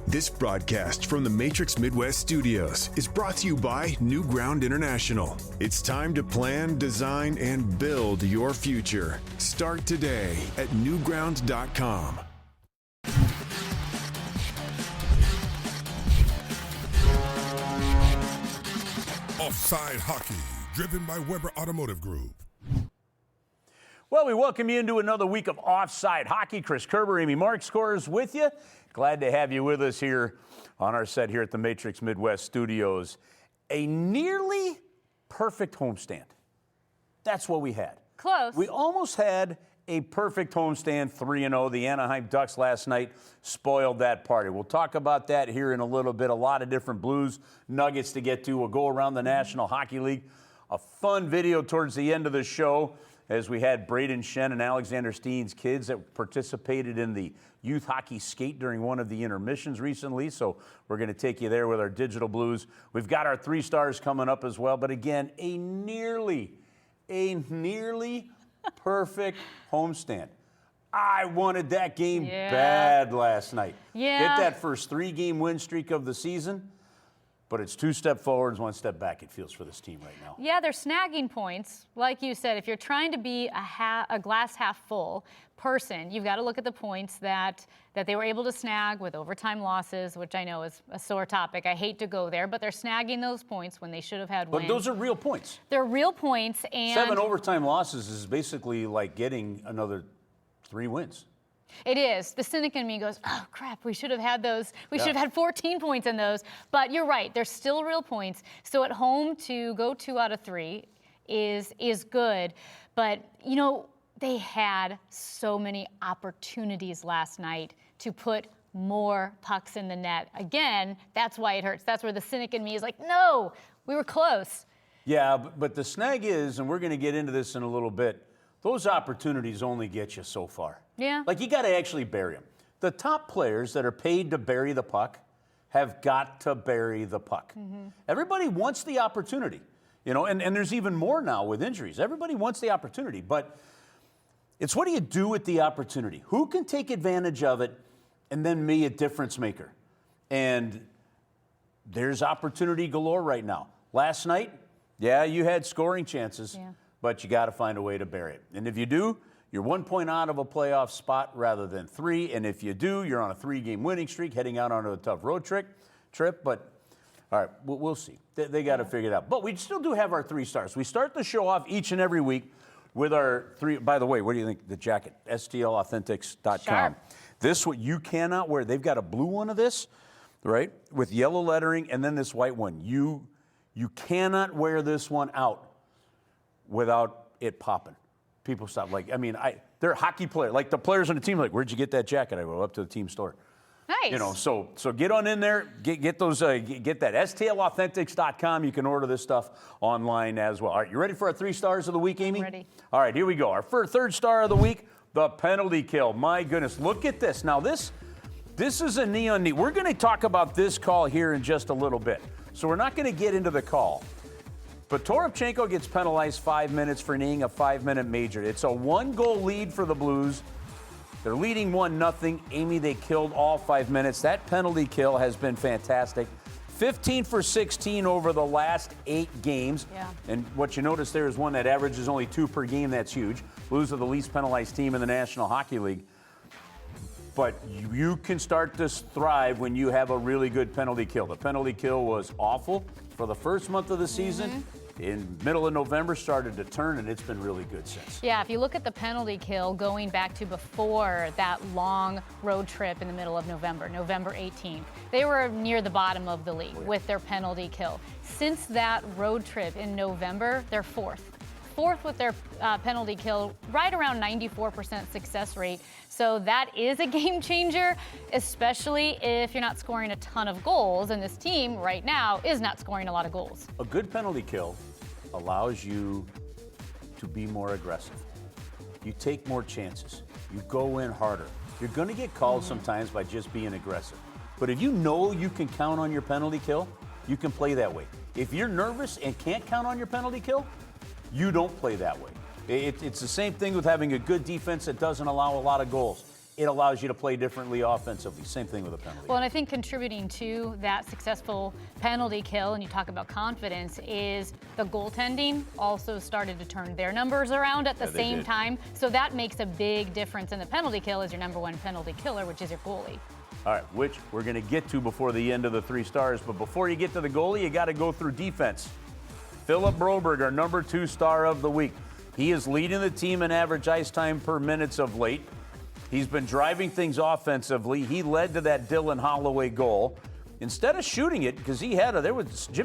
This broadcast from the Matrix Midwest Studios is brought to you by New Ground International. It's time to plan, design, and build your future. Start today at newground.com. Offside Hockey, driven by Weber Automotive Group. Well, we welcome you into another week of Offside Hockey. Chris Kerber, Amy Mark scores with you. Glad to have you with us here on our set here at the Matrix Midwest Studios. A nearly perfect homestand. That's what we had. Close. We almost had a perfect homestand, 3-0. The Anaheim Ducks last night spoiled that party. We'll talk about that here in a little bit. A lot of different Blues nuggets to get to. We'll go around the National Hockey League. A fun video towards the end of the show as we had Braden Shen and Alexander Steen's kids that participated in the youth hockey skate during one of the intermissions recently. So we're going to take you there with our Digital Blues. We've got our 3 stars coming up as well. But again, a nearly perfect homestand. I wanted that game bad last night. Yeah. Get that first 3-game win streak of the season. But it's 2 step forwards, 1 step back, it feels, for this team right now. Yeah, they're snagging points. Like you said, if you're trying to be a glass half full person, you've got to look at the points that they were able to snag with overtime losses, which I know is a sore topic. I hate to go there, but they're snagging those points when they should have had wins. But those are real points. They're real points. And 7 overtime losses is basically like getting another 3 wins. It is. The cynic in me goes, oh, crap, we should have had those. We should have had 14 points in those. But you're right. They're still real points. So at home to go 2 out of 3 is good. But, you know, they had so many opportunities last night to put more pucks in the net. Again, that's why it hurts. That's where the cynic in me is like, no, we were close. Yeah, but the snag is, and we're going to get into this in a little bit, those opportunities only get you so far. Yeah. Like, you got to actually bury them. The top players that are paid to bury the puck have got to bury the puck. Mm-hmm. Everybody wants the opportunity, you know, and there's even more now with injuries. Everybody wants the opportunity, but it's what do you do with the opportunity? Who can take advantage of it and then be a difference maker? And there's opportunity galore right now. Last night, yeah, you had scoring chances. Yeah. But you got to find a way to bury it. And if you do, you're 1 point out of a playoff spot rather than 3. And if you do, you're on a 3-game winning streak, heading out on a tough road trip. But, all right, we'll see. They got to figure it out. But we still do have our 3 stars. We start the show off each and every week with our 3. By the way, what do you think? The jacket, STLauthentics.com. Sharp. This what you cannot wear. They've got a blue one of this, right, with yellow lettering, and then this white one. You cannot wear this one out without it popping. People stop. Like, I mean, they're hockey players. Like, the players on the team are like, where'd you get that jacket? I go up to the team store. Nice. You know, so get on in there, get those, get that STLauthentics.com. You can order this stuff online as well. All right, you ready for our 3 stars of the week, Amy? I'm ready. All right, here we go. Our 3rd star of the week, the penalty kill. My goodness, look at this. Now, this is a neon knee. We're going to talk about this call here in just a little bit. So we're not going to get into the call. But Toropchenko gets penalized 5 minutes for kneeing a 5-minute major. It's a 1-goal lead for the Blues. They're leading 1-0. Amy, they killed all 5 minutes. That penalty kill has been fantastic. 15 for 16 over the last 8 games. Yeah. And what you notice there is one that averages only 2 per game. That's huge. Blues are the least penalized team in the National Hockey League. But you can start to thrive when you have a really good penalty kill. The penalty kill was awful for the first month of the season. Mm-hmm. In middle of November, started to turn, and it's been really good since. Yeah, if you look at the penalty kill going back to before that long road trip in the middle of November, November 18th, they were near the bottom of the league with their penalty kill. Since that road trip in November, they're 4th. 4th with their penalty kill, right around 94% success rate. So that is a game changer, especially if you're not scoring a ton of goals. And this team right now is not scoring a lot of goals. A good penalty kill allows you to be more aggressive. You take more chances. You go in harder. You're going to get called sometimes by just being aggressive. But if you know you can count on your penalty kill, you can play that way. If you're nervous and can't count on your penalty kill, you don't play that way. It's the same thing with having a good defense that doesn't allow a lot of goals. it allows you to play differently offensively. Same thing with a penalty. Well, and I think contributing to that successful penalty kill, and you talk about confidence, is the goaltending also started to turn their numbers around at the same time. So that makes a big difference in the penalty kill as your number one penalty killer, which is your goalie. All right, which we're going to get to before the end of the 3 stars. But before you get to the goalie, you got to go through defense. Philip Broberg, our number 2 star of the week. He is leading the team in average ice time per minutes of late. He's been driving things offensively. He led to that Dylan Holloway goal. Instead of shooting it, because Jimmy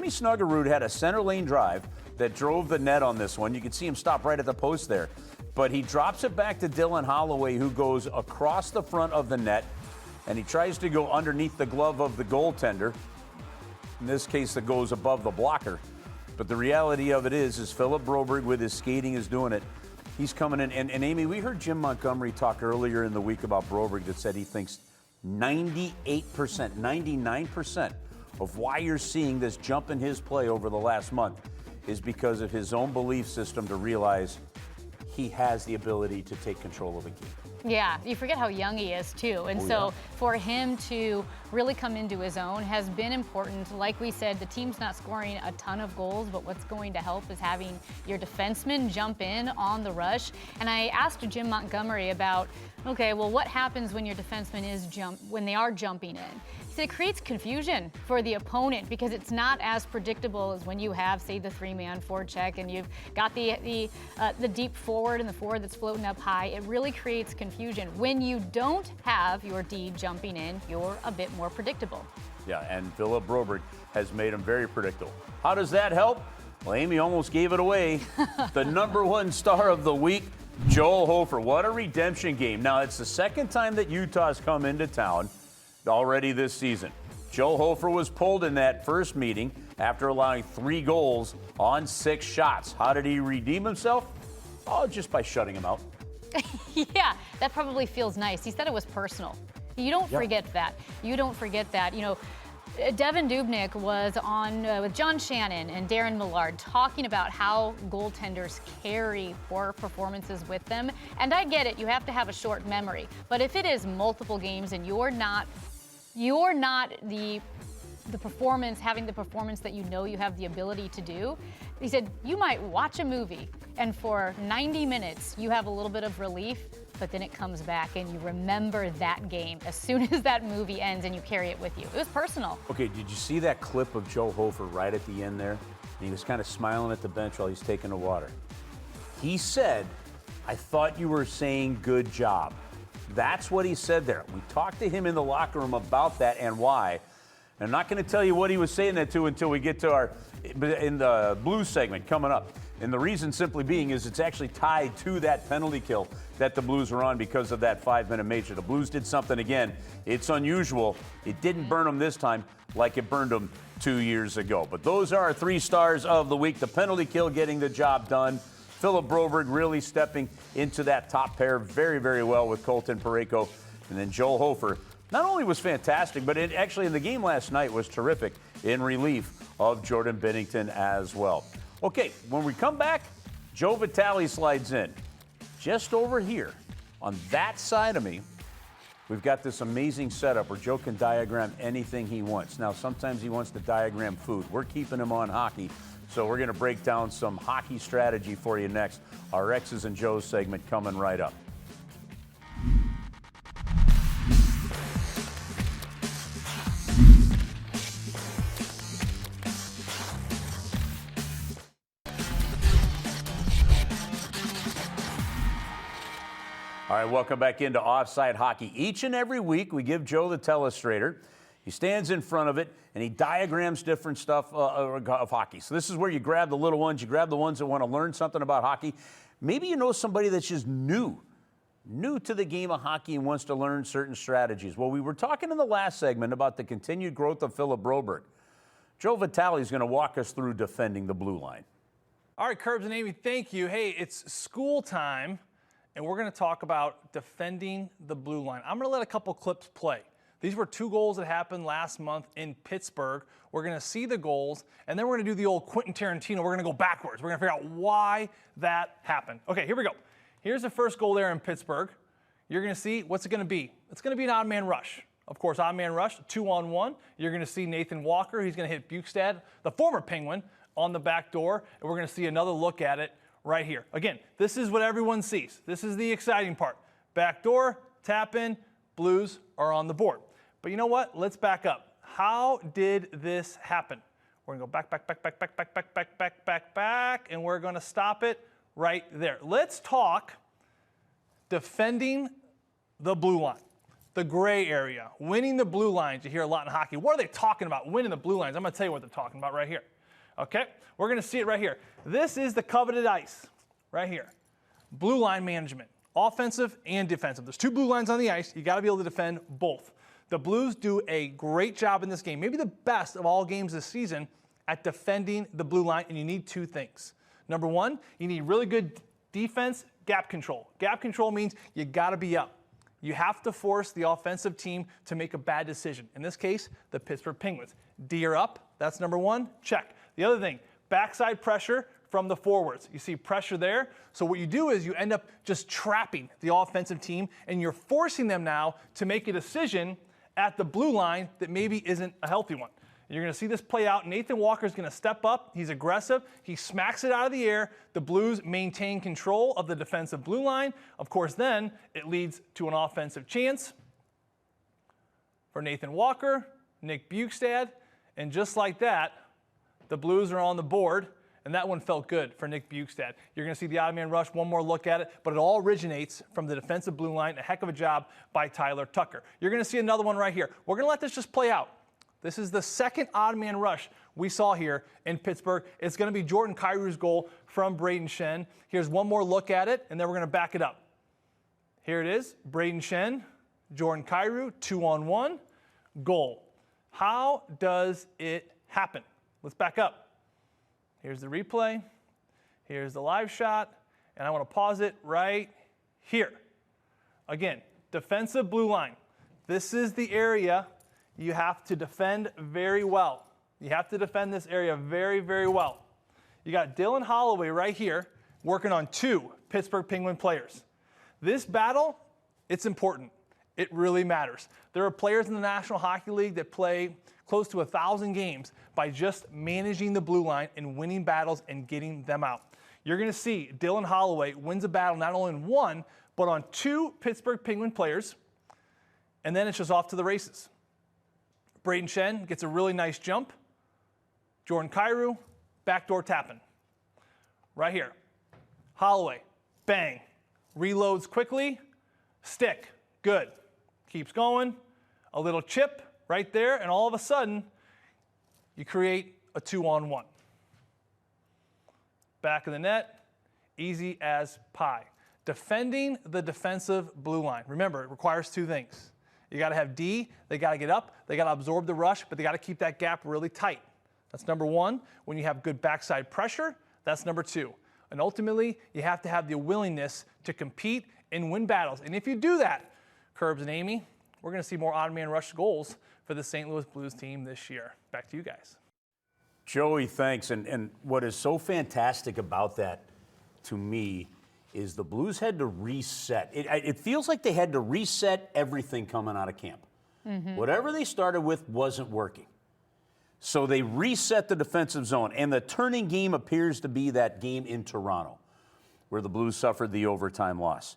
Snuggerud had a center lane drive that drove the net on this one. You can see him stop right at the post there. But he drops it back to Dylan Holloway, who goes across the front of the net, and he tries to go underneath the glove of the goaltender. In this case, that goes above the blocker. But the reality of it is Philip Broberg with his skating is doing it. He's coming in. And Amy, we heard Jim Montgomery talk earlier in the week about Broberg that said he thinks 98%, 99% of why you're seeing this jump in his play over the last month is because of his own belief system to realize he has the ability to take control of a game. Yeah, you forget how young he is too. And for him to really come into his own has been important. Like we said, the team's not scoring a ton of goals, but what's going to help is having your defensemen jump in on the rush. And I asked Jim Montgomery about, okay, well, what happens when your defensemen when they are jumping in? He said it creates confusion for the opponent because it's not as predictable as when you have, say, the 3-man forecheck and you've got the deep forward and the forward that's floating up high. It really creates confusion. When you don't have your D jumping in, you're a bit more predictable. Yeah, and Philip Broberg has made him very predictable. How does that help? Well, Amy almost gave it away. The number 1 star of the week, Joel Hofer. What a redemption game. Now, it's the second time that Utah's come into town already this season. Joe Hofer was pulled in that first meeting after allowing 3 goals on 6 shots. How did he redeem himself? Oh, just by shutting him out. Yeah, that probably feels nice. He said it was personal. You don't forget that. You don't forget that. You know, Devin Dubnyk was on with John Shannon and Darren Millard talking about how goaltenders carry poor performances with them. And I get it, you have to have a short memory. But if it is multiple games and you're not having the performance that you know you have the ability to do, he said you might watch a movie and for 90 minutes you have a little bit of relief, but then it comes back and you remember that game as soon as that movie ends and you carry it with you. It was personal. Okay, did you see that clip of Joe Hofer right at the end there? And he was kind of smiling at the bench while he's taking the water. He said, "I thought you were saying good job." That's what he said there. We talked to him in the locker room about that and why. I'm not going to tell you what he was saying that to until we get to in the Blues segment coming up. And the reason simply being is it's actually tied to that penalty kill that the Blues were on because of that 5-minute major. The Blues did something again. It's unusual. It didn't burn them this time like it burned them 2 years ago. But those are our 3 stars of the week. The penalty kill getting the job done. Philip Broberg really stepping into that top pair very, very well with Colton Parayko. And then Joel Hofer not only was fantastic, but it actually in the game last night was terrific in relief of Jordan Binnington as well. Okay, when we come back, Joey Vitale slides in. Just over here, on that side of me, we've got this amazing setup where Joe can diagram anything he wants. Now, sometimes he wants to diagram food. We're keeping him on hockey, so we're going to break down some hockey strategy for you next. Our X's and Joe's segment coming right up. All right, welcome back into Offside Hockey. Each and every week, we give Joe the telestrator. He stands in front of it, and he diagrams different stuff of hockey. So this is where you grab the little ones. You grab the ones that want to learn something about hockey. Maybe you know somebody that's just new to the game of hockey and wants to learn certain strategies. Well, we were talking in the last segment about the continued growth of Philip Broberg. Joe Vitale is going to walk us through defending the blue line. All right, Curbs and Amy, thank you. Hey, it's school time. And we're going to talk about defending the blue line. I'm going to let a couple clips play. These were 2 goals that happened last month in Pittsburgh. We're going to see the goals, and then we're going to do the old Quentin Tarantino. We're going to go backwards. We're going to figure out why that happened. Okay, here we go. Here's the first goal there in Pittsburgh. you're going to see, what's it going to be? It's going to be an odd man rush. Of course, odd man rush, 2-on-1. You're going to see Nathan Walker. He's going to hit Bukestad, the former Penguin, on the back door. And we're going to see another look at it right here. Again, this is what everyone sees. This is the exciting part. Back door, tap in, Blues are on the board. But you know what? Let's back up. How did this happen? We're going to go back, and we're going to stop it right there. Let's talk defending the blue line, the gray area, winning the blue lines. You hear a lot in hockey. What are they talking about, winning the blue lines? I'm going to tell you what they're talking about right here. Okay? We're going to see it right here. This is the coveted ice right here. Blue line management, offensive and defensive. There's two blue lines on the ice. You got to be able to defend both. The Blues do a great job in this game, maybe the best of all games this season at defending the blue line, and you need two things. Number one, you need really good defense, gap control. Gap control means you got to be up. You have to force the offensive team to make a bad decision. In this case, the Pittsburgh Penguins. D are up. That's number one. Check. The other thing, backside pressure from the forwards. You see pressure there. So what you do is you end up just trapping the offensive team, and you're forcing them now to make a decision at the blue line that maybe isn't a healthy one. You're going to see this play out. Nathan Walker is going to step up. He's aggressive. He smacks it out of the air. The Blues maintain control of the defensive blue line. Of course, then it leads to an offensive chance for Nathan Walker, Nick Bukestad, and just like that, the Blues are on the board, and that one felt good for Nick Bukestad. You're going to see the odd man rush, one more look at it, but it all originates from the defensive blue line. A heck of a job by Tyler Tucker. You're going to see another one right here. We're going to let this just play out. This is the second odd man rush we saw here in Pittsburgh. It's going to be Jordan Kyrou's goal from Braden Shen. Here's one more look at it, and then we're going to back it up. Here it is, Braden Shen, Jordan Kyrou, 2-on-1, goal. How does it happen? Let's back up. Here's the replay. Here's the live shot, and I want to pause it right here. Again, defensive blue line. This is the area you have to defend very well. You have to defend this area very, very well. You got Dylan Holloway right here working on two Pittsburgh Penguin players. This battle, it's important. It really matters. There are players in the National Hockey League that play close to 1,000 games by just managing the blue line and winning battles and getting them out. You're going to see Dylan Holloway wins a battle not only on one, but on two Pittsburgh Penguin players, and then it's just off to the races. Braden Shen gets a really nice jump. Jordan Kyrou, backdoor tapping. Right here. Holloway, bang. Reloads quickly, stick, good. Keeps going, a little chip right there, and all of a sudden, you create a 2-on-1. Back of the net, easy as pie. Defending the defensive blue line. Remember, it requires two things. You got to have D, they got to get up, they got to absorb the rush, but they got to keep that gap really tight. That's number one. When you have good backside pressure, that's number two. And ultimately, you have to have the willingness to compete and win battles. And if you do that, Curbs and Amy, we're going to see more odd man rush goals for the St. Louis Blues team this year. Back to you guys. Joey, thanks. And what is so fantastic about that to me is the Blues had to reset. It feels like they had to reset everything coming out of camp. Mm-hmm. Whatever they started with wasn't working. So they reset the defensive zone, and the turning game appears to be that game in Toronto, where the Blues suffered the overtime loss.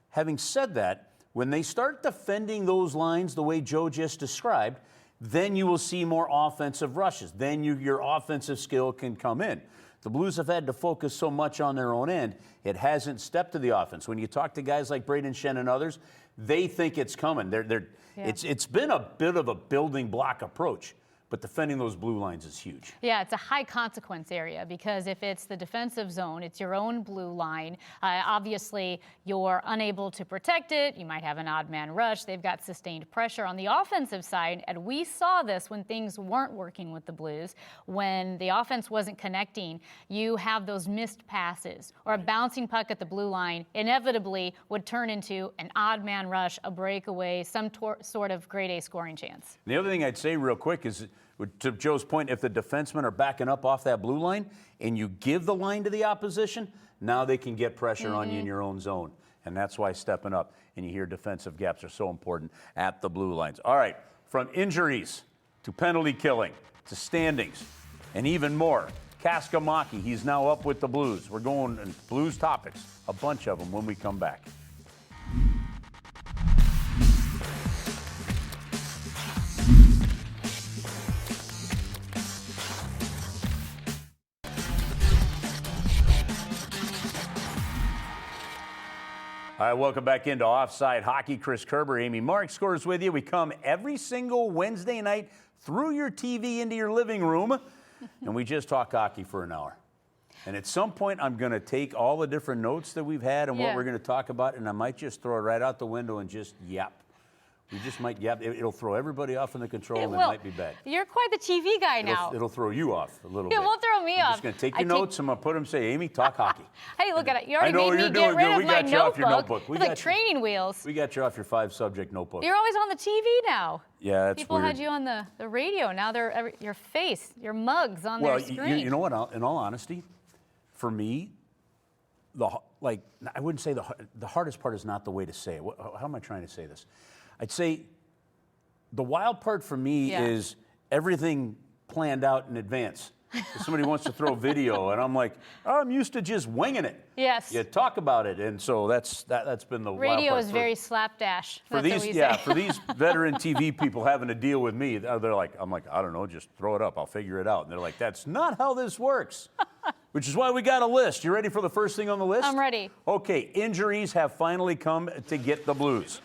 Having said that, when they start defending those lines the way Joe just described, then you will see more offensive rushes. Then your offensive skill can come in. The Blues have had to focus so much on their own end, it hasn't stepped to the offense. When you talk to guys like Braden Shen and others, they think it's coming. It's been a bit of a building block approach. But defending those blue lines is huge. Yeah, it's a high consequence area because if it's the defensive zone, it's your own blue line. Obviously, you're unable to protect it. You might have an odd man rush. They've got sustained pressure on the offensive side. And we saw this when things weren't working with the Blues. When the offense wasn't connecting, you have those missed passes or a bouncing puck at the blue line inevitably would turn into an odd man rush, a breakaway, some sort of grade A scoring chance. The other thing I'd say real quick is, to Joe's point, if the defensemen are backing up off that blue line and you give the line to the opposition, now they can get pressure on you in your own zone. And that's why stepping up, and you hear defensive gaps are so important at the blue lines. All right, from injuries to penalty killing to standings and even more. Kaskamaki, he's now up with the Blues. We're going in Blues topics, a bunch of them when we come back. All right, welcome back into Offside Hockey. Chris Kerber, Amy Mark scores with you. We come every single Wednesday night through your TV into your living room, and we just talk hockey for an hour. And at some point, I'm going to take all the different notes that we've had and what we're going to talk about, and I might just throw it right out the window and just yap. We just might yap. It'll throw everybody off in the control, and it might be bad. You're quite the TV guy now. It'll throw you off a little bit. It won't throw me off. I'm just going to take your notes. I'm going to put them, say, Amy, talk hockey. Hey, look at it. You already made me get rid of my notebook. It's like training wheels. We got you off your 5-subject notebook. You're always on the TV now. Yeah, that's People weird. had you on the radio. Now they're your face, your mugs on their screen. You know what? In all honesty, for me, I wouldn't say the hardest part is not the way to say it. How am I trying to say this? I'd say the wild part for me is everything planned out in advance. If somebody wants to throw video, and I'm like, oh, I'm used to just winging it. Yes. You talk about it, and so that's been the wild part. Radio is very slapdash. For these veteran TV people having to deal with me, I'm like, I don't know, just throw it up. I'll figure it out. And they're like, that's not how this works. Which is why we got a list. You ready for the first thing on the list? I'm ready. Okay, injuries have finally come to get the Blues.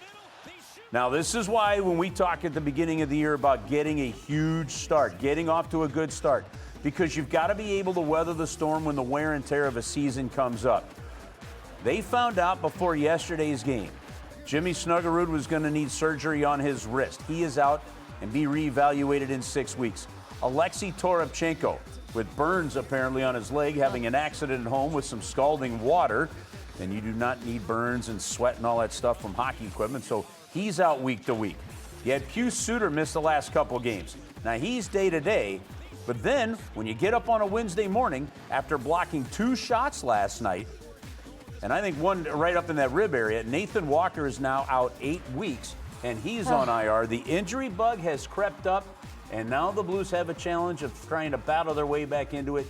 Now, this is why when we talk at the beginning of the year about getting a huge start, getting off to a good start, because you've got to be able to weather the storm when the wear and tear of a season comes up. They found out before yesterday's game, Jimmy Snuggerud was going to need surgery on his wrist. He is out and be reevaluated in 6 weeks. Alexei Toropchenko, with burns apparently on his leg, having an accident at home with some scalding water. And you do not need burns and sweat and all that stuff from hockey equipment, so he's out week to week. You had Pius Suter miss the last couple games. Now, he's day-to-day, but then when you get up on a Wednesday morning after blocking 2 shots last night, and I think one right up in that rib area, Nathan Walker is now out 8 weeks, and he's on IR. The injury bug has crept up, and now the Blues have a challenge of trying to battle their way back into it,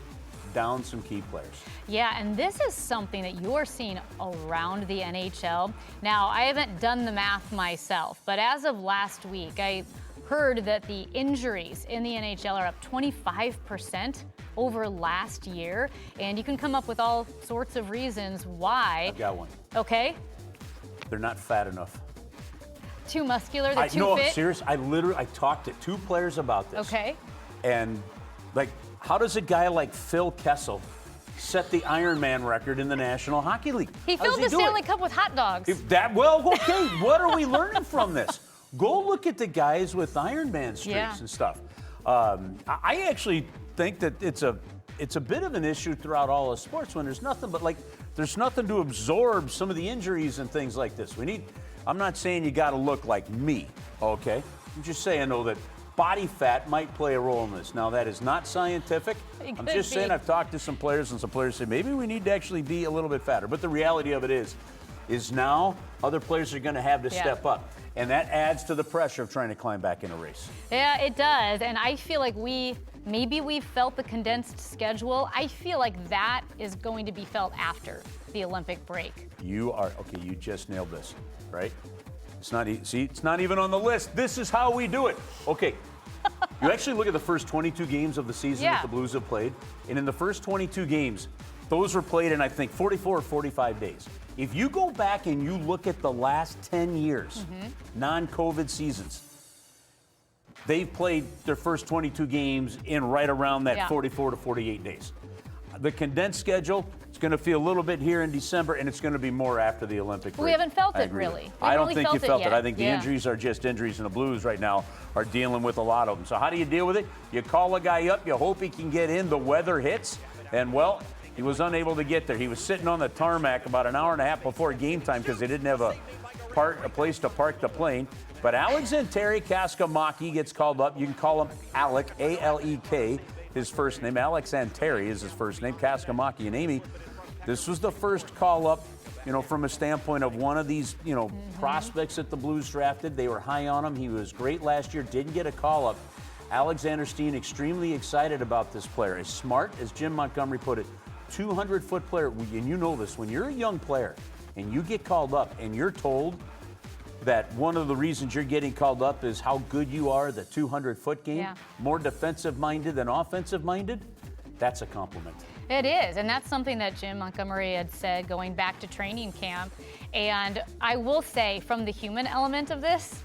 down some key players. Yeah, and this is something that you're seeing around the NHL. Now, I haven't done the math myself, but as of last week, I heard that the injuries in the NHL are up 25% over last year, and you can come up with all sorts of reasons why. I've got one. Okay. They're not fat enough. Too muscular, they're too no, fit? I'm serious. I talked to 2 players about this. Okay. And, how does a guy like Phil Kessel set the Ironman record in the National Hockey League? He filled the Stanley Cup with hot dogs. Okay, what are we learning from this? Go look at the guys with Ironman streaks and stuff. I actually think that it's a bit of an issue throughout all of sports when there's nothing to absorb some of the injuries and things like this. I'm not saying you got to look like me, okay? I'm just saying, though, that body fat might play a role in this. Now, that is not scientific. I'm just saying I've talked to some players, and some players say maybe we need to actually be a little bit fatter. But the reality of it is now other players are going to have to step up. And that adds to the pressure of trying to climb back in a race. Yeah, it does. And I feel like we've felt the condensed schedule. I feel like that is going to be felt after the Olympic break. You just nailed this, right? It's not even on the list. This is how we do it. Okay. You actually look at the first 22 games of the season that the Blues have played, and in the first 22 games, those were played in, I think, 44 or 45 days. If you go back and you look at the last 10 years, non-COVID seasons, they've played their first 22 games in right around that 44 to 48 days. The condensed schedule, it's going to feel a little bit here in December, and it's going to be more after the Olympic break. We haven't felt it, really. I don't think you felt it. Yet. I think the injuries are just injuries, and the Blues right now are dealing with a lot of them. So how do you deal with it? You call a guy up. You hope he can get in. The weather hits, and, well, he was unable to get there. He was sitting on the tarmac about an hour and a half before game time because they didn't have a place to park the plane. But Alexei Kaskamaki gets called up. You can call him Alec, A-L-E-K. His first name, Alex Anteri is his first name, Kaskamaki. And Amy, this was the first call up from a standpoint of one of these, prospects that the Blues drafted. They were high on him. He was great last year, didn't get a call-up. Alexander Steen extremely excited about this player. As smart as Jim Montgomery put it, 200-foot player, and you know this, when you're a young player and you get called up and you're told that one of the reasons you're getting called up is how good you are, the 200-foot game, more defensive-minded than offensive-minded, that's a compliment. It is, and that's something that Jim Montgomery had said going back to training camp. And I will say, from the human element of this,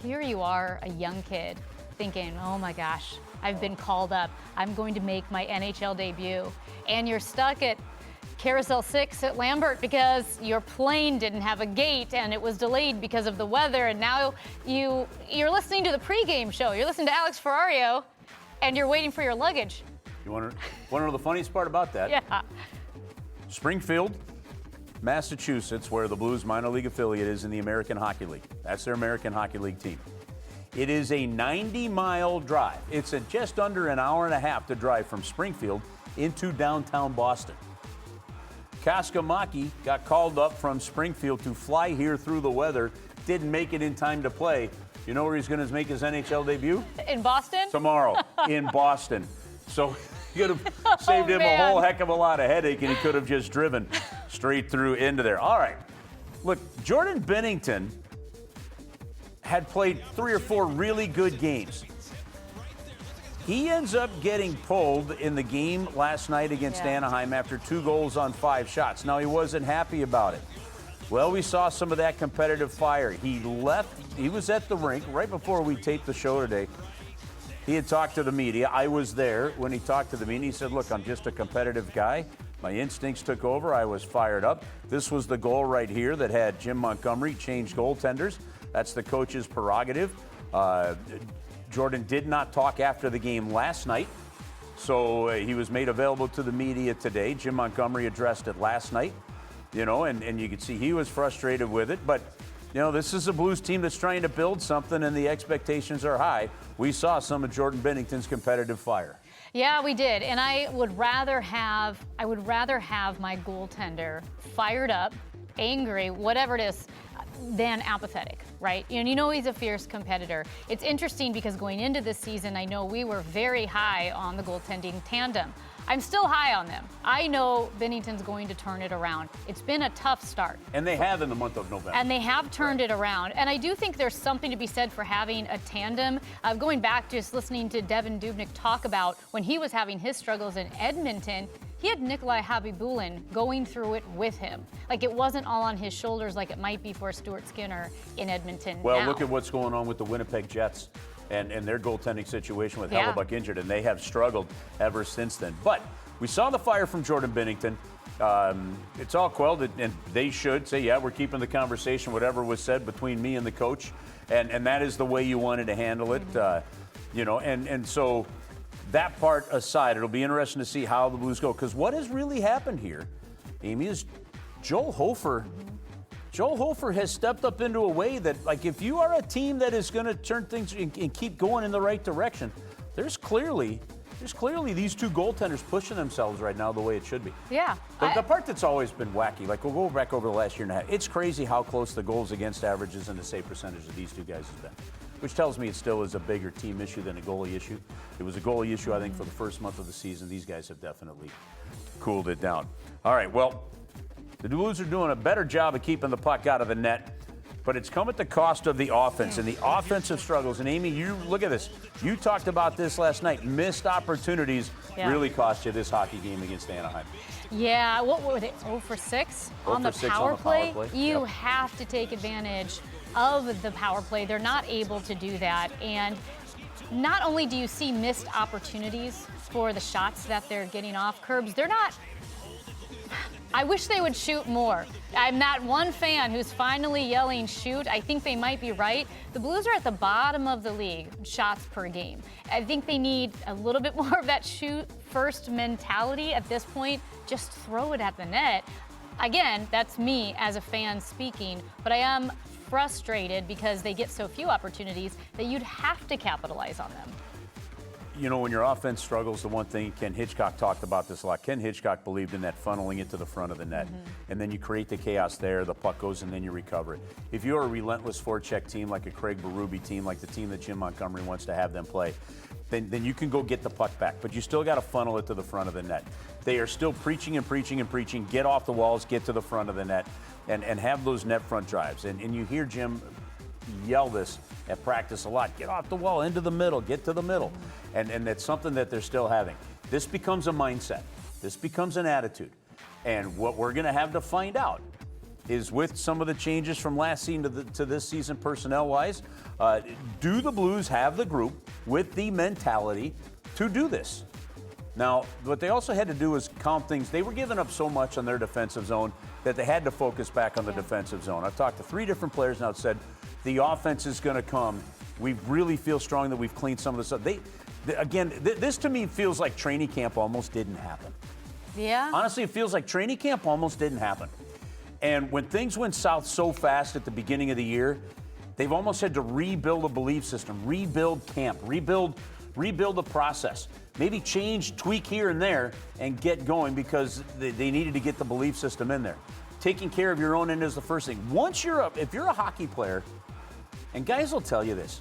here you are, a young kid, thinking, oh my gosh, I've been called up. I'm going to make my NHL debut. And you're stuck at Carousel 6 at Lambert because your plane didn't have a gate and it was delayed because of the weather. And now you're listening to the pregame show. You're listening to Alex Ferrario, and you're waiting for your luggage. You want to know the funniest part about that? Yeah. Springfield, Massachusetts, where the Blues minor league affiliate is in the American Hockey League. That's their American Hockey League team. It is a 90-mile drive. It's just under an hour and a half to drive from Springfield into downtown Boston. Kaskamaki got called up from Springfield to fly here through the weather, didn't make it in time to play. You know where he's going to make his NHL debut? In Boston? Tomorrow, in Boston. So he could have saved him a whole heck of a lot of headache, and he could have just driven straight through into there. All right. Look, Jordan Binnington had played 3 or 4 really good games. He ends up getting pulled in the game last night against Anaheim after 2 goals on 5 shots. Now, he wasn't happy about it. Well, we saw some of that competitive fire. He was at the rink right before we taped the show today. He had talked to the media. I was there when he talked to the media. He said, look, I'm just a competitive guy. My instincts took over. I was fired up. This was the goal right here that had Jim Montgomery change goaltenders. That's the coach's prerogative. Jordan did not talk after the game last night, so he was made available to the media today. Jim Montgomery addressed it last night, and you could see he was frustrated with it. But, this is a Blues team that's trying to build something, and the expectations are high. We saw some of Jordan Binnington's competitive fire. Yeah, we did, and I would rather have my goaltender fired up, angry, whatever it is, than apathetic, right? You know he's a fierce competitor. It's interesting because going into this season, I know we were very high on the goaltending tandem. I'm still high on them. I know Binnington's going to turn it around. It's been a tough start. And they have in the month of November. And they have turned it around. And I do think there's something to be said for having a tandem. Going back, just listening to Devin Dubnyk talk about when he was having his struggles in Edmonton, he had Nikolai Habibulin going through it with him. Like, it wasn't all on his shoulders like it might be for Stuart Skinner in Edmonton now. Look at what's going on with the Winnipeg Jets and their goaltending situation with Hellebuck injured, and they have struggled ever since then. But we saw the fire from Jordan Binnington. It's all quelled, and they should say, we're keeping the conversation, whatever was said between me and the coach, and that is the way you wanted to handle it. And so that part aside, it'll be interesting to see how the Blues go, because what has really happened here, Amy, is Joel Hofer has stepped up into a way that, like, if you are a team that is going to turn things and keep going in the right direction, there's clearly these 2 goaltenders pushing themselves right now the way it should be. Yeah. But the part that's always been wacky, like we'll go back over the last year and a half, it's crazy how close the goals against averages and the save percentage of these 2 guys has been, which tells me it still is a bigger team issue than a goalie issue. It was a goalie issue, I think, for the first month of the season. These guys have definitely cooled it down. All right, well, the Blues are doing a better job of keeping the puck out of the net, but it's come at the cost of the offense and the offensive struggles. And Amy, you look at this. You talked about this last night. Missed opportunities really cost you this hockey game against Anaheim. Yeah, what were they, 0 for 6 on the power play? You have to take advantage of the power play. They're not able to do that. And not only do you see missed opportunities for the shots that they're getting off curbs, I wish they would shoot more. I'm that one fan who's finally yelling shoot. I think they might be right. The Blues are at the bottom of the league, shots per game. I think they need a little bit more of that shoot first mentality at this point. Just throw it at the net. Again, that's me as a fan speaking, but I am frustrated because they get so few opportunities that you'd have to capitalize on them. you know, when your offense struggles, the one thing, Ken Hitchcock talked about this a lot. Ken Hitchcock believed in that funneling it to the front of the net. And then you create the chaos there, the puck goes, and then you recover it. If you're a relentless forecheck team, like a Craig Berube team, like the team that Jim Montgomery wants to have them play, then you can go get the puck back. But you still got to funnel it to the front of the net. They are still preaching and preaching and preaching. Get off the walls, get to the front of the net, and have those net front drives. And you hear Jim yell this at practice a lot. Get off the wall, into the middle, get to the middle. And that's something that they're still having. This becomes a mindset. This becomes an attitude. And what we're going to have to find out is, with some of the changes from last season to this season personnel-wise, do the Blues have the group with the mentality to do this? Now, what they also had to do was calm things. They were giving up so much on their defensive zone that they had to focus back on the defensive zone. I've talked to 3 different players now that said the offense is going to come. We really feel strong that we've cleaned some of this up. This to me feels like training camp almost didn't happen. Yeah. Honestly, it feels like training camp almost didn't happen. And when things went south so fast at the beginning of the year, they've almost had to rebuild a belief system, rebuild camp, rebuild the process. Maybe change, tweak here and there, and get going, because they needed to get the belief system in there. Taking care of your own end is the first thing. If you're a hockey player, and guys will tell you this,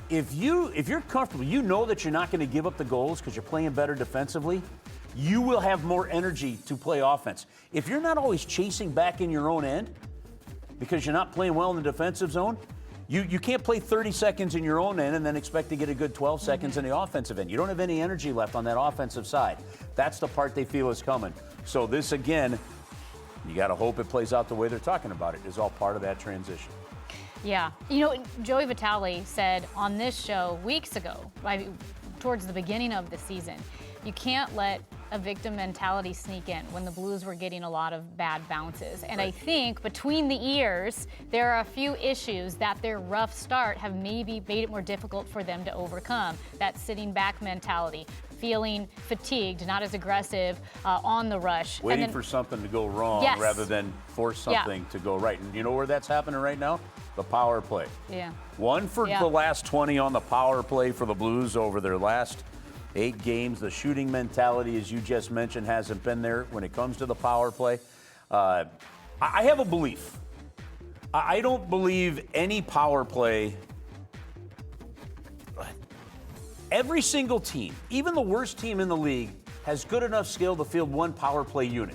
if you're comfortable, you know that you're not going to give up the goals because you're playing better defensively, you will have more energy to play offense. If you're not always chasing back in your own end because you're not playing well in the defensive zone, you can't play 30 seconds in your own end and then expect to get a good 12 seconds in the offensive end. You don't have any energy left on that offensive side. That's the part they feel is coming. So this, again, you got to hope it plays out the way they're talking about it. Is all part of that transition. Yeah. You know, Joey Vitale said on this show weeks ago, towards the beginning of the season, you can't let a victim mentality sneak in when the Blues were getting a lot of bad bounces. And I think between the ears, there are a few issues that their rough start have maybe made it more difficult for them to overcome. That sitting back mentality, feeling fatigued, not as aggressive on the rush. Waiting for something to go wrong rather than force something to go right. And you know where that's happening right now? The power play. Yeah. 1 for the last 20 on the power play for the Blues over their last 8 games. The shooting mentality, as you just mentioned, hasn't been there when it comes to the power play. I have a belief. I don't believe any power play. Every single team, even the worst team in the league, has good enough skill to field 1 power play unit,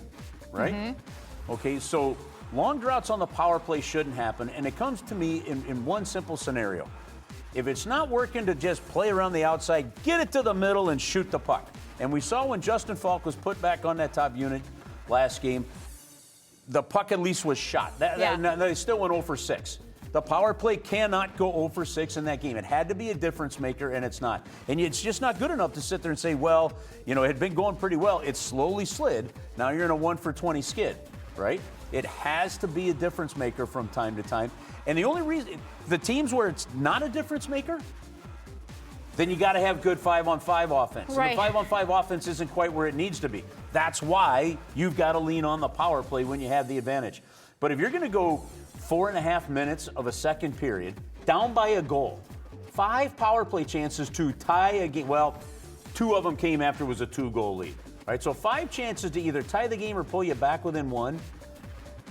right? Mm-hmm. Okay, so long droughts on the power play shouldn't happen, and it comes to me in one simple scenario. If it's not working to just play around the outside, get it to the middle and shoot the puck. And we saw when Justin Falk was put back on that top unit last game, the puck at least was shot. They still went 0 for 6. The power play cannot go 0 for 6 in that game. It had to be a difference maker, and it's not. And it's just not good enough to sit there and say, well, you know, it had been going pretty well. It slowly slid. Now you're in a 1 for 20 skid, right? It has to be a difference maker from time to time. And the only reason, the teams where it's not a difference maker, then you got to have good 5-on-5 offense. Right. And the 5-on-5 offense isn't quite where it needs to be. That's why you've got to lean on the power play when you have the advantage. But if you're going to go 4.5 minutes of a second period, down by a goal, 5 power play chances to tie a game. Well, 2 of them came after it was a 2-goal lead. All right, so 5 chances to either tie the game or pull you back within 1.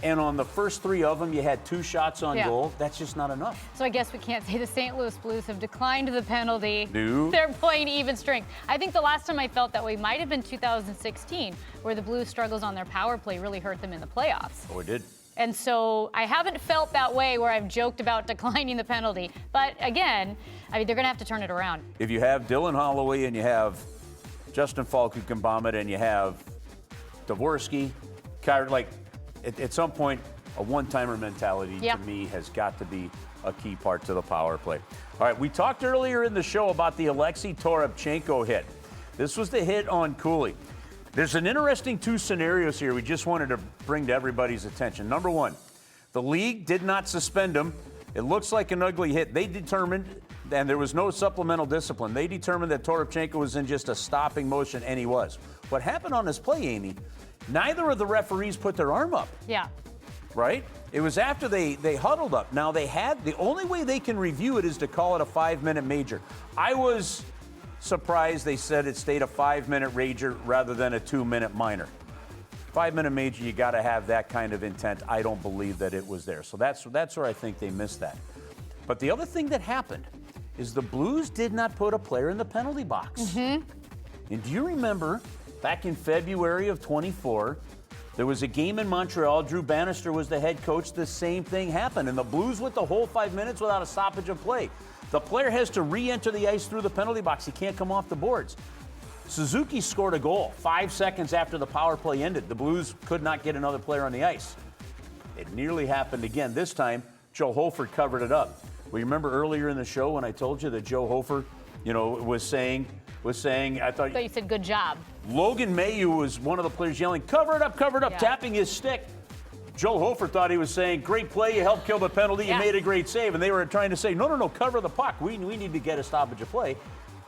And on the first 3 of them, you had 2 shots on goal. That's just not enough. So I guess we can't say the St. Louis Blues have declined the penalty. No. They're playing even strength. I think the last time I felt that way might have been 2016, where the Blues' struggles on their power play really hurt them in the playoffs. Oh, it did. And so I haven't felt that way where I've joked about declining the penalty. But again, I mean, they're going to have to turn it around. If you have Dylan Holloway and you have Justin Falk who can bomb it and you have Dvorsky, at some point, a one-timer mentality to me has got to be a key part to the power play. All right, we talked earlier in the show about the Alexei Toropchenko hit. This was the hit on Cooley. There's an interesting 2 scenarios here we just wanted to bring to everybody's attention. Number 1, the league did not suspend him. It looks like an ugly hit. They determined, and there was no supplemental discipline, they determined that Toropchenko was in just a stopping motion, and he was. What happened on this play, Amy, neither of the referees put their arm up. Yeah. Right? It was after they huddled up. Now, the only way they can review it is to call it a 5-minute major. I was surprised they said it stayed a 5-minute major rather than a 2-minute minor. 5-minute major, you got to have that kind of intent. I don't believe that it was there. So that's where I think they missed that. But the other thing that happened is the Blues did not put a player in the penalty box. Mm-hmm. And do you remember back in February of 24, there was a game in Montreal. Drew Bannister was the head coach. The same thing happened. And the Blues went the whole 5 minutes without a stoppage of play. The player has to re-enter the ice through the penalty box. He can't come off the boards. Suzuki scored a goal 5 seconds after the power play ended. The Blues could not get another player on the ice. It nearly happened again. This time, Joe Hofer covered it up. We remember earlier in the show when I told you that Joe Hofer, was saying, I thought you said good job. Logan Mailloux was one of the players yelling, cover it up, yeah. Tapping his stick. Joe Hofer thought he was saying, great play, you helped kill the penalty, you made a great save. And they were trying to say, no, cover the puck. We need to get a stoppage of play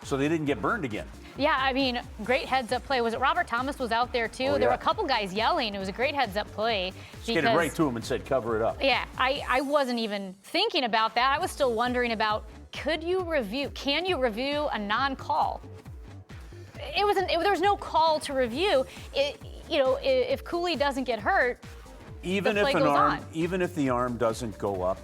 so they didn't get burned again. Yeah, I mean, great heads-up play. Was it Robert Thomas was out there, too? There were a couple guys yelling. It was a great heads-up play. Skated right to him and said, cover it up. Yeah, I wasn't even thinking about that. I was still wondering about, can you review a non-call? There was no call to review. If Cooley doesn't get hurt, even the play goes on. Even if the arm doesn't go up,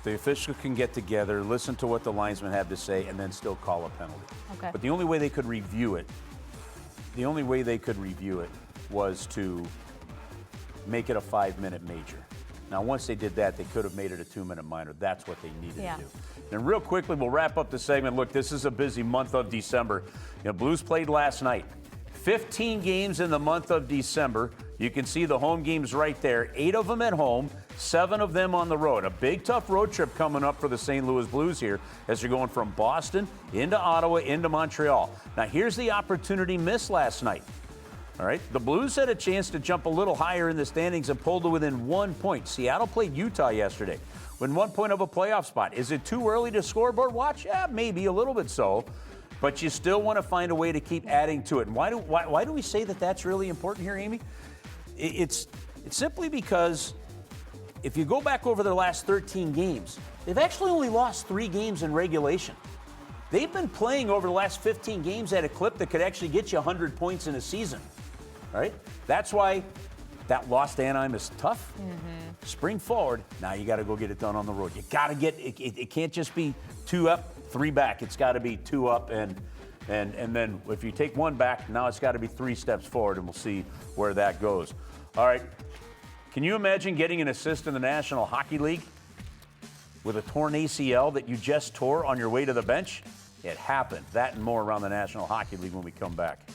the official can get together, listen to what the linesman had to say, and then still call a penalty. Okay. But the only way they could review it was to make it a 5-minute major. Now, once they did that, they could have made it a 2-minute minor. That's what they needed to do. And real quickly, we'll wrap up the segment. Look, this is a busy month of December. Blues played last night. 15 games in the month of December. You can see the home games right there. 8 of them at home, 7 of them on the road. A big, tough road trip coming up for the St. Louis Blues here as they're going from Boston into Ottawa into Montreal. Now, here's the opportunity missed last night. All right, the Blues had a chance to jump a little higher in the standings and pull to within 1 point. Seattle played Utah yesterday with 1 point of a playoff spot. Is it too early to scoreboard watch? Yeah, maybe a little bit so. But you still want to find a way to keep adding to it. And why do we say that that's really important here, Amy? It's simply because if you go back over their last 13 games, they've actually only lost 3 games in regulation. They've been playing over the last 15 games at a clip that could actually get you 100 points in a season. All right? That's why that loss to Anaheim is tough. Mm-hmm. Spring forward, now you got to go get it done on the road. You got to get it can't just be 2 up, 3 back. It's got to be 2 up and then if you take 1 back, now it's got to be 3 steps forward, and we'll see where that goes. All right. Can you imagine getting an assist in the National Hockey League with a torn ACL that you just tore on your way to the bench? It happened. That and more around the National Hockey League when we come back.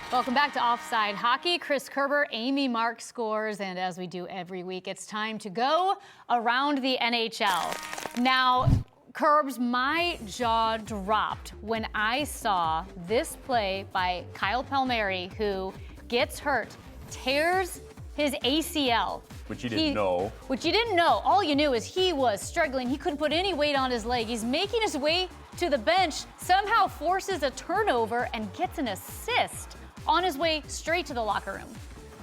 Welcome back to Offside Hockey. Chris Kerber, Amy Mark scores, and as we do every week, it's time to go around the NHL. Now, Kerbs, my jaw dropped when I saw this play by Kyle Palmieri, who gets hurt, tears his ACL. Which you didn't know. Which you didn't know. All you knew is he was struggling. He couldn't put any weight on his leg. He's making his way to the bench, somehow forces a turnover and gets an assist on his way straight to the locker room.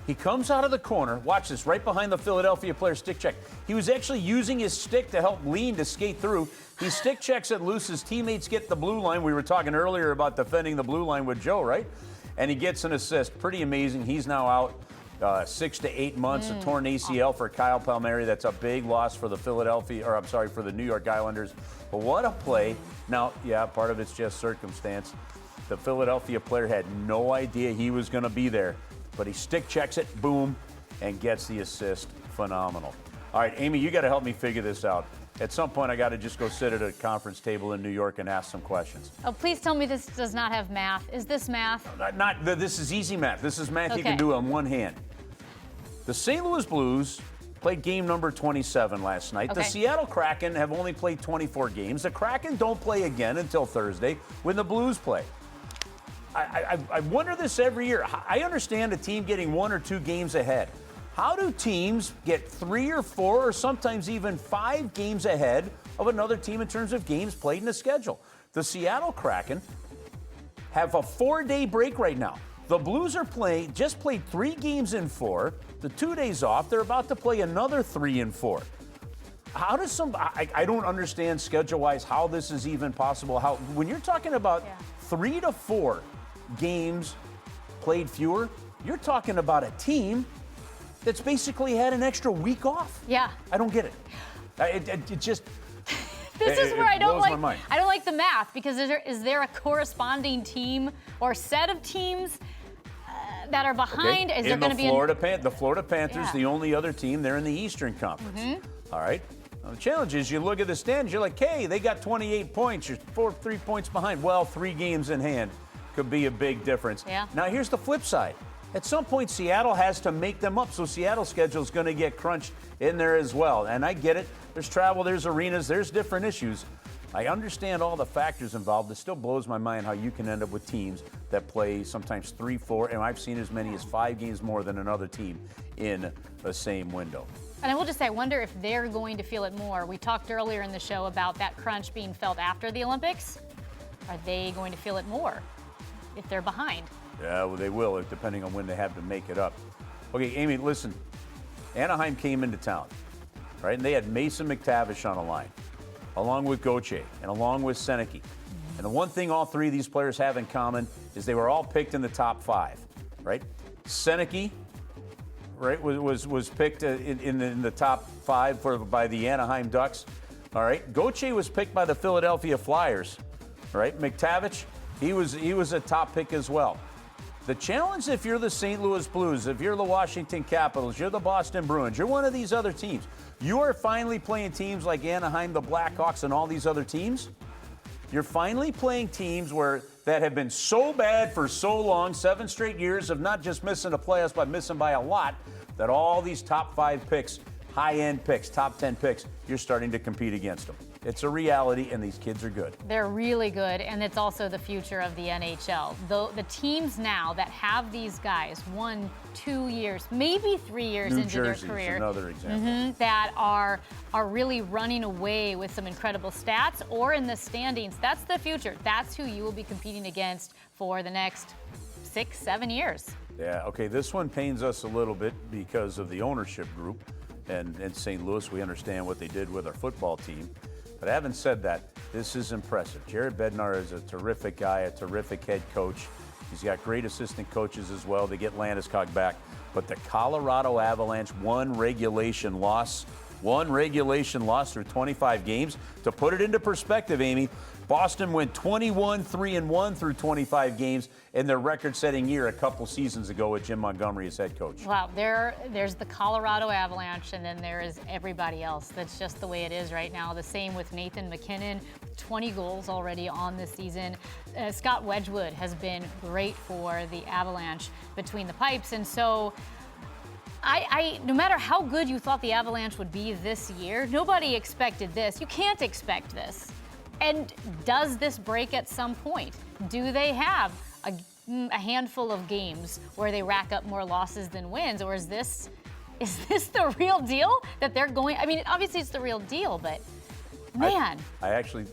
He comes out of the corner, watch this, right behind the Philadelphia player stick check. He was actually using his stick to help lean to skate through. He stick checks it loose. His teammates get the blue line. We were talking earlier about defending the blue line with Joe, right? And he gets an assist. Pretty amazing. He's now out 6 to 8 months, a torn ACL for Kyle Palmieri. That's a big loss for the for the New York Islanders. But what a play. Now, yeah, part of it's just circumstance. The Philadelphia player had no idea he was going to be there, but he stick checks it, boom, and gets the assist. Phenomenal. All right, Amy, you got to help me figure this out. At some point, I got to just go sit at a conference table in New York and ask some questions. Oh, please tell me this does not have math. Is this math? This is easy math. This is math you can do on one hand. The St. Louis Blues played game number 27 last night. Okay. The Seattle Kraken have only played 24 games. The Kraken don't play again until Thursday when the Blues play. I wonder this every year. I understand a team getting 1 or 2 games ahead. How do teams get 3 or 4 or sometimes even 5 games ahead of another team in terms of games played in the schedule? The Seattle Kraken have a 4-day break right now. The Blues are just played 3 games in 4. The 2 days off, they're about to play another 3 in 4. How does I don't understand schedule-wise how this is even possible. When you're talking about 3 to 4 games played fewer, you're talking about a team that's basically had an extra week off. Yeah. I don't get it. It just... This is where I don't like the math, because is there a corresponding team or set of teams that are behind? Okay. Is there going to be the Florida Panthers, the only other team, they're in the Eastern Conference. All right. Now, the challenge is you look at the standings, you're like, hey, they got 28 points. You're 3 points behind. Well, 3 games in hand could be a big difference. Yeah. Now, here's the flip side. At some point, Seattle has to make them up, so Seattle's schedule is going to get crunched in there as well. And I get it. There's travel, there's arenas, there's different issues. I understand all the factors involved. It still blows my mind how you can end up with teams that play sometimes 3, 4, and I've seen as many as 5 games more than another team in the same window. And I will just say, I wonder if they're going to feel it more. We talked earlier in the show about that crunch being felt after the Olympics. Are they going to feel it more if they're behind? Yeah, well, they will, depending on when they have to make it up. Okay, Amy, listen. Anaheim came into town, right? And they had Mason McTavish on the line, along with Gauthier and along with Seneke. And the one thing all 3 of these players have in common is they were all picked in the top 5, right? Seneke, right, was picked in the top 5 by the Anaheim Ducks. All right, Gauthier was picked by the Philadelphia Flyers, right? McTavish, he was a top pick as well. The challenge, if you're the St. Louis Blues, if you're the Washington Capitals, you're the Boston Bruins, you're one of these other teams, you are finally playing teams like Anaheim, the Blackhawks, and all these other teams. You're finally playing teams that have been so bad for so long, 7 straight years of not just missing the playoffs, but missing by a lot, that all these top 5 picks, high-end picks, top 10 picks, you're starting to compete against them. It's a reality, and these kids are good. They're really good, and it's also the future of the NHL. The teams now that have these guys 1, 2 years, maybe 3 years into their career, another example, that are really running away with some incredible stats or in the standings. That's the future. That's who you will be competing against for the next 6, 7 years. Yeah, okay, this one pains us a little bit because of the ownership group. And in St. Louis, we understand what they did with our football team. But having said that, this is impressive. Jared Bednar is a terrific guy, a terrific head coach. He's got great assistant coaches as well. They get Landeskog back. But the Colorado Avalanche, one regulation loss through 25 games. To put it into perspective, Amy, Boston went 21-3-1 through 25 games in their record-setting year a couple seasons ago with Jim Montgomery as head coach. Wow, there's the Colorado Avalanche, and then there is everybody else. That's just the way it is right now. The same with Nathan McKinnon, 20 goals already on this season. Scott Wedgwood has been great for the Avalanche between the pipes, and so no matter how good you thought the Avalanche would be this year, nobody expected this. You can't expect this. And does this break at some point? Do they have a handful of games where they rack up more losses than wins, or is this the real deal that they're going? I mean, obviously it's the real deal, but man, I actually,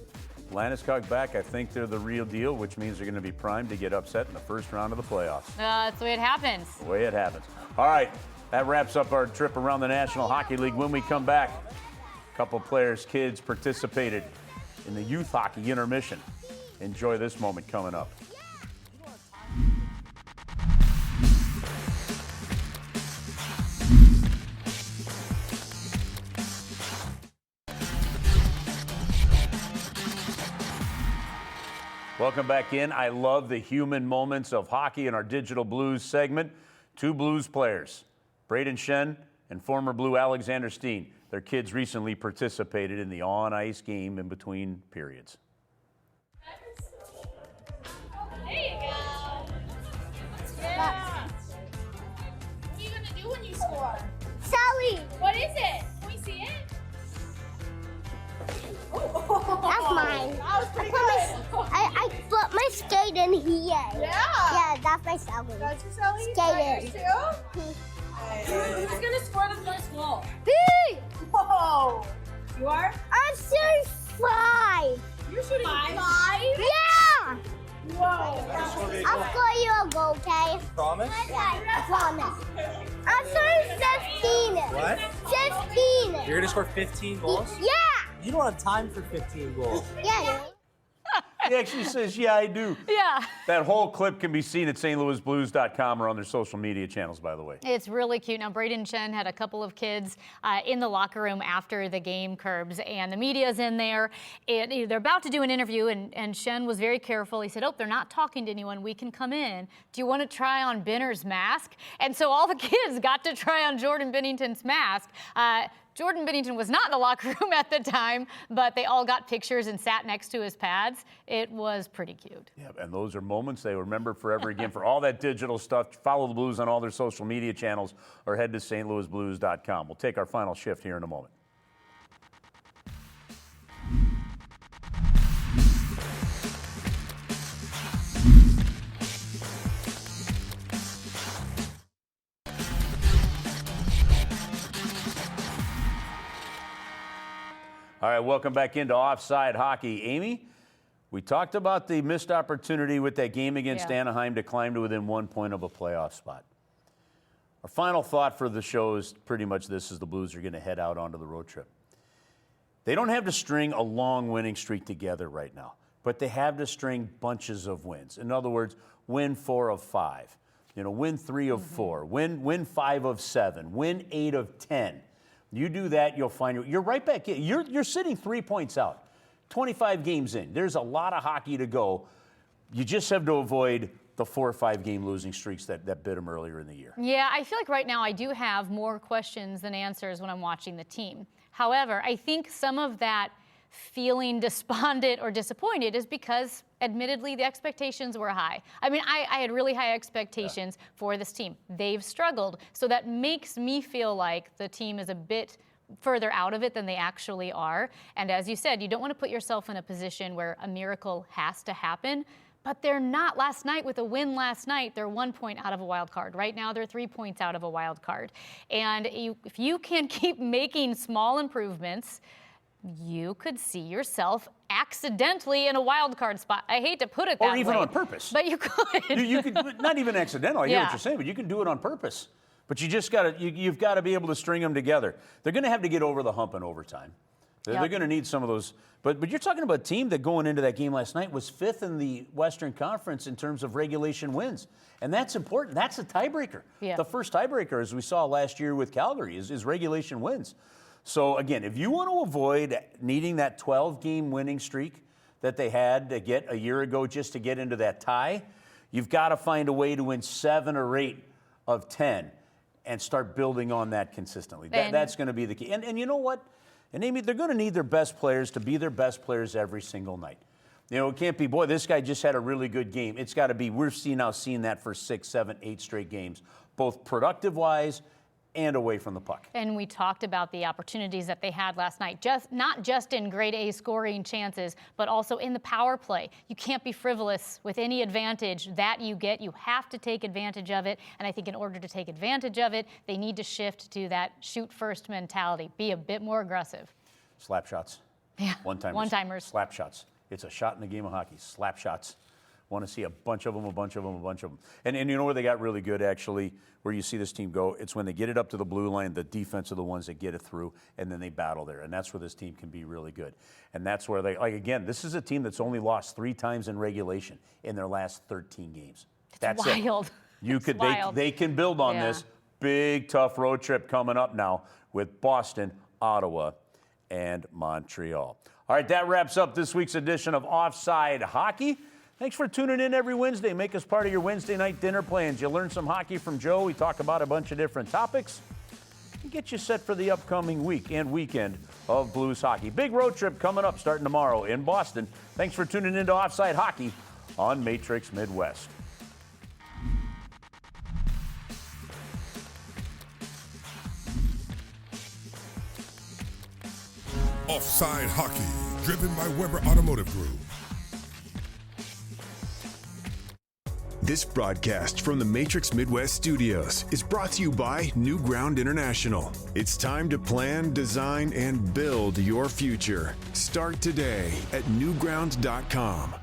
Landeskog back. I think they're the real deal, which means they're going to be primed to get upset in the first round of the playoffs. That's the way it happens. The way it happens. All right, that wraps up our trip around the National Hockey League. When we come back, a couple players, kids participated in the youth hockey intermission. Enjoy this moment coming up. Welcome back in. I love the human moments of hockey in our Digital Blues segment. 2 Blues players, Braden Shen and former Blue Alexander Steen. Their kids recently participated in the on-ice game in between periods. There you go. Yeah. What are you going to do when you score? Sally! What is it? Can we see it? That's mine. That was pretty good. I put my skate in here. Yeah, that's my Sally. That's your Sally? Skate in. Who's going to score the first goal? Me! Whoa. You are? I'm shooting 5. You're shooting 5? Yeah! I'll score you a goal, okay? Promise? Yeah, promise. I'm scoring 15. What? 15. You're going to score 15 goals? Yeah. You don't have time for 15 goals. Yeah, dude. He actually says, yeah, I do. Yeah. That whole clip can be seen at stlouisblues.com or on their social media channels, by the way. It's really cute. Now, Braden Shen had a couple of kids in the locker room after the game, Curbs, and the media's in there. They're about to do an interview, and Shen was very careful. He said, oh, they're not talking to anyone. We can come in. Do you want to try on Benner's mask? And so all the kids got to try on Jordan Bennington's mask. Jordan Bennington was not in the locker room at the time, but they all got pictures and sat next to his pads. It was pretty cute. Yeah, and those are moments they remember forever. Again, for all that digital stuff, follow the Blues on all their social media channels or head to stlouisblues.com. We'll take our final shift here in a moment. All right, welcome back into Offside Hockey. Amy, we talked about the missed opportunity with that game against Anaheim to climb to within 1 point of a playoff spot. Our final thought for the show is pretty much this, as the Blues are going to head out onto the road trip. They don't have to string a long winning streak together right now, but they have to string bunches of wins. In other words, win 4 of 5, win 3 of 4, win 5 of 7, win 8 of 10. You do that, you'll find you're right back in. You're sitting 3 points out, 25 games in. There's a lot of hockey to go. You just have to avoid the 4 or 5 game losing streaks that bit them earlier in the year. Yeah, I feel like right now I do have more questions than answers when I'm watching the team. However, I think some of that feeling despondent or disappointed is because, admittedly, the expectations were high. I mean, I had really high expectations for this team. They've struggled. So that makes me feel like the team is a bit further out of it than they actually are. And as you said, you don't want to put yourself in a position where a miracle has to happen. But they're not. Last night, with a win last night, they're 1 point out of a wild card. Right now, they're 3 points out of a wild card. And if you can keep making small improvements, you could see yourself accidentally in a wild card spot. I hate to put it that way. Or even on purpose. But you could. You could, not even accidental, I hear what you're saying, but you can do it on purpose. But you just got to, you've got to be able to string them together. They're going to have to get over the hump in overtime. They're going to need some of those. But you're talking about a team that going into that game last night was 5th in the Western Conference in terms of regulation wins. And that's important. That's a tiebreaker. Yeah. The first tiebreaker, as we saw last year with Calgary, is regulation wins. So, again, if you want to avoid needing that 12-game winning streak that they had to get a year ago just to get into that tie, you've got to find a way to win 7 or 8 of 10 and start building on that consistently. That's going to be the key. And you know what? And Amy, they're going to need their best players to be their best players every single night. It can't be, boy, this guy just had a really good game. It's got to be, we're now seeing that for 6, 7, 8 straight games, both productive-wise and away from the puck. And we talked about the opportunities that they had last night, not just in grade A scoring chances, but also in the power play. You can't be frivolous with any advantage that you get. You have to take advantage of it. And I think in order to take advantage of it, they need to shift to that shoot-first mentality. Be a bit more aggressive. Slap shots. Yeah. One-timers. One-timers. Slap shots. It's a shot in the game of hockey. Slap shots. Want to see a bunch of them, a bunch of them, a bunch of them. And you know where they got really good, actually, where you see this team go? It's when they get it up to the blue line, the defense are the ones that get it through, and then they battle there. And that's where this team can be really good. And that's where they, like, again, this is a team that's only lost 3 times in regulation in their last 13 games. That's wild. They can build on this. Big, tough road trip coming up now with Boston, Ottawa, and Montreal. All right, that wraps up this week's edition of Offside Hockey. Thanks for tuning in every Wednesday. Make us part of your Wednesday night dinner plans. You'll learn some hockey from Joe. We talk about a bunch of different topics and get you set for the upcoming week and weekend of Blues hockey. Big road trip coming up starting tomorrow in Boston. Thanks for tuning in to Offside Hockey on Matrix Midwest. Offside Hockey, driven by Weber Automotive Group. This broadcast from the Matrix Midwest Studios is brought to you by New Ground International. It's time to plan, design, and build your future. Start today at newground.com.